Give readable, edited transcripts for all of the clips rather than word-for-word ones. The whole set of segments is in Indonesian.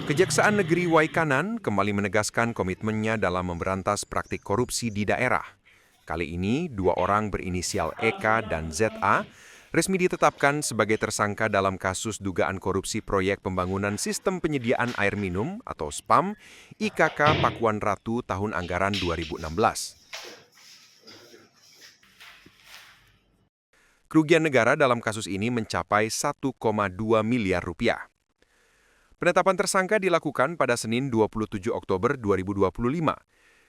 Kejaksaan Negeri Waikanan kembali menegaskan komitmennya dalam memberantas praktik korupsi di daerah. Kali ini, dua orang berinisial EK dan ZA resmi ditetapkan sebagai tersangka dalam kasus dugaan korupsi proyek pembangunan sistem penyediaan air minum atau SPAM IKK Pakuan Ratu tahun anggaran 2016. Kerugian negara dalam kasus ini mencapai 1,2 miliar rupiah. Penetapan tersangka dilakukan pada Senin 27 Oktober 2025.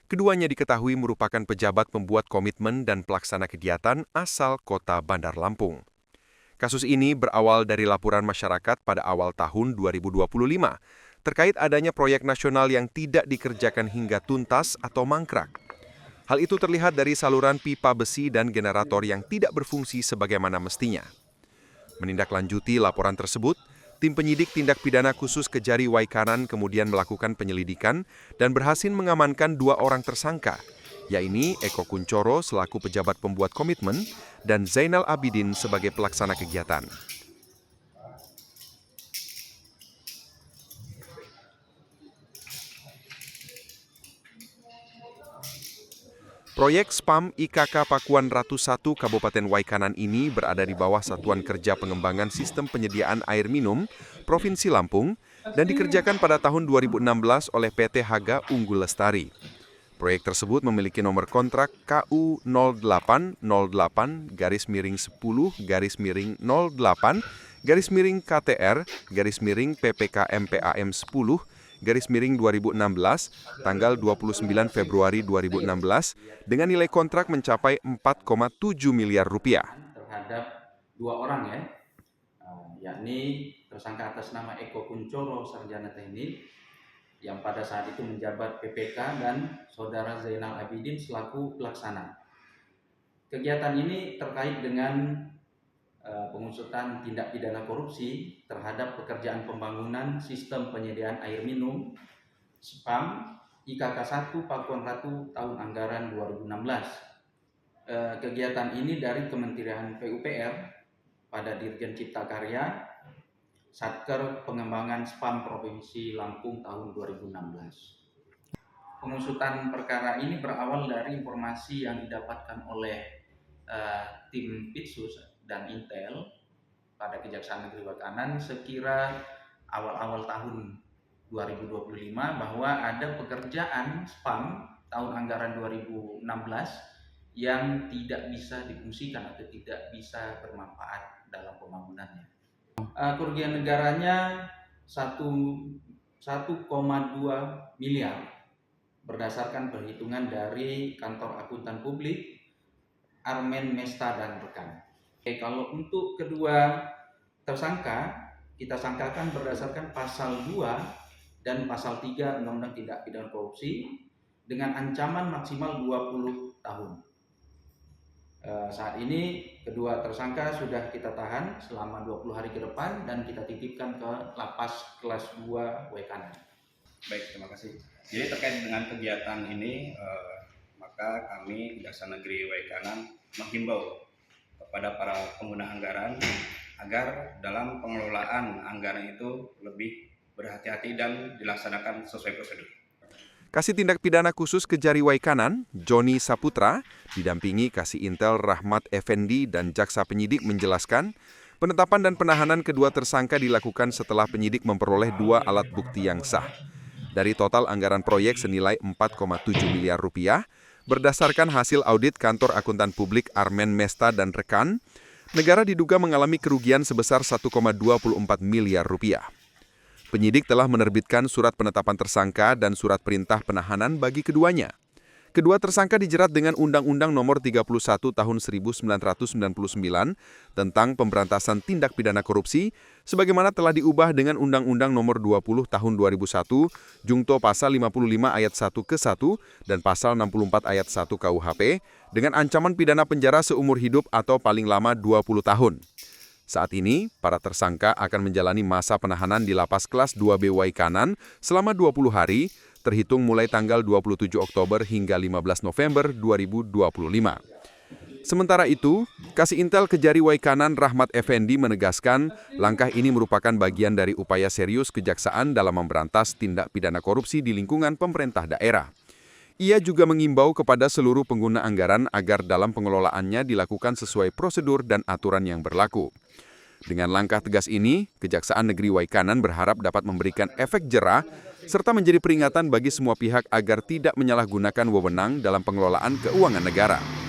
Keduanya diketahui merupakan pejabat pembuat komitmen dan pelaksana kegiatan asal kota Bandar Lampung. Kasus ini berawal dari laporan masyarakat pada awal tahun 2025 terkait adanya proyek nasional yang tidak dikerjakan hingga tuntas atau mangkrak. Hal itu terlihat dari saluran pipa besi dan generator yang tidak berfungsi sebagaimana mestinya. Menindaklanjuti laporan tersebut, tim penyidik tindak pidana khusus Kejari Waikanan kemudian melakukan penyelidikan dan berhasil mengamankan dua orang tersangka, yaitu Eko Kuncoro selaku pejabat pembuat komitmen dan Zainal Abidin sebagai pelaksana kegiatan. Proyek SPAM IKK Pakuan Ratu 1 Kabupaten Waikanan ini berada di bawah Satuan Kerja Pengembangan Sistem Penyediaan Air Minum Provinsi Lampung dan dikerjakan pada tahun 2016 oleh PT Haga Unggul Lestari. Proyek tersebut memiliki nomor kontrak KU 08-08-08-08-KTR-PPKMPAM 10-2016 tanggal 29 Februari 2016 dengan nilai kontrak mencapai 4,7 miliar rupiah. Terhadap dua orang yakni tersangka atas nama Eko Kuncoro Sarjana Teknik yang pada saat itu menjabat PPK dan saudara Zainal Abidin selaku pelaksana. Kegiatan ini terkait dengan pengusutan tindak pidana korupsi terhadap pekerjaan pembangunan sistem penyediaan air minum SPAM IKK 1 Pakuan Ratu tahun anggaran 2016. Kegiatan ini dari Kementerian PUPR pada Dirjen Cipta Karya Satker Pengembangan SPAM Provinsi Lampung tahun 2016. Pengusutan perkara ini berawal dari informasi yang didapatkan oleh tim Pitsus dan Intel pada Kejaksaan Negeri Waikanan sekira awal-awal tahun 2025 bahwa ada pekerjaan SPAM tahun anggaran 2016 yang tidak bisa difungsikan atau tidak bisa bermanfaat dalam pembangunannya. Kerugian negaranya 1,2 miliar berdasarkan perhitungan dari kantor akuntan publik Armen Mesta dan rekan. Kalau untuk kedua tersangka, kita sangkakan berdasarkan pasal 2 dan pasal 3 Undang-Undang Tindak Pidana Korupsi dengan ancaman maksimal 20 tahun. Saat ini kedua tersangka sudah kita tahan selama 20 hari ke depan dan kita titipkan ke Lapas Kelas 2 Waikanan. Baik, terima kasih. Jadi terkait dengan kegiatan ini, maka kami Kejaksaan Negeri Waikanan menghimbau kepada para pengguna anggaran agar dalam pengelolaan anggaran itu lebih berhati-hati dan dilaksanakan sesuai prosedur. Kasih Tindak Pidana Khusus Kejari Waikanan, Joni Saputra, didampingi Kasih Intel Rahmat Effendi dan Jaksa Penyidik menjelaskan, penetapan dan penahanan kedua tersangka dilakukan setelah penyidik memperoleh dua alat bukti yang sah. Dari total anggaran proyek senilai 4,7 miliar rupiah, berdasarkan hasil audit kantor akuntan publik Armen Mesta dan rekan, negara diduga mengalami kerugian sebesar 1,24 miliar rupiah. Penyidik telah menerbitkan surat penetapan tersangka dan surat perintah penahanan bagi keduanya. Kedua tersangka dijerat dengan Undang-Undang Nomor 31 Tahun 1999 tentang Pemberantasan Tindak Pidana Korupsi, sebagaimana telah diubah dengan Undang-Undang Nomor 20 Tahun 2001, Jungto Pasal 55 Ayat 1 ke 1 dan Pasal 64 Ayat 1 KUHP, dengan ancaman pidana penjara seumur hidup atau paling lama 20 tahun. Saat ini, para tersangka akan menjalani masa penahanan di Lapas Kelas 2B Waikanan selama 20 hari, terhitung mulai tanggal 27 Oktober hingga 15 November 2025. Sementara itu, Kasih Intel Kejari Waikanan Rahmat Effendi menegaskan langkah ini merupakan bagian dari upaya serius kejaksaan dalam memberantas tindak pidana korupsi di lingkungan pemerintah daerah. Ia juga mengimbau kepada seluruh pengguna anggaran agar dalam pengelolaannya dilakukan sesuai prosedur dan aturan yang berlaku. Dengan langkah tegas ini, Kejaksaan Negeri Waikanan berharap dapat memberikan efek jera serta menjadi peringatan bagi semua pihak agar tidak menyalahgunakan wewenang dalam pengelolaan keuangan negara.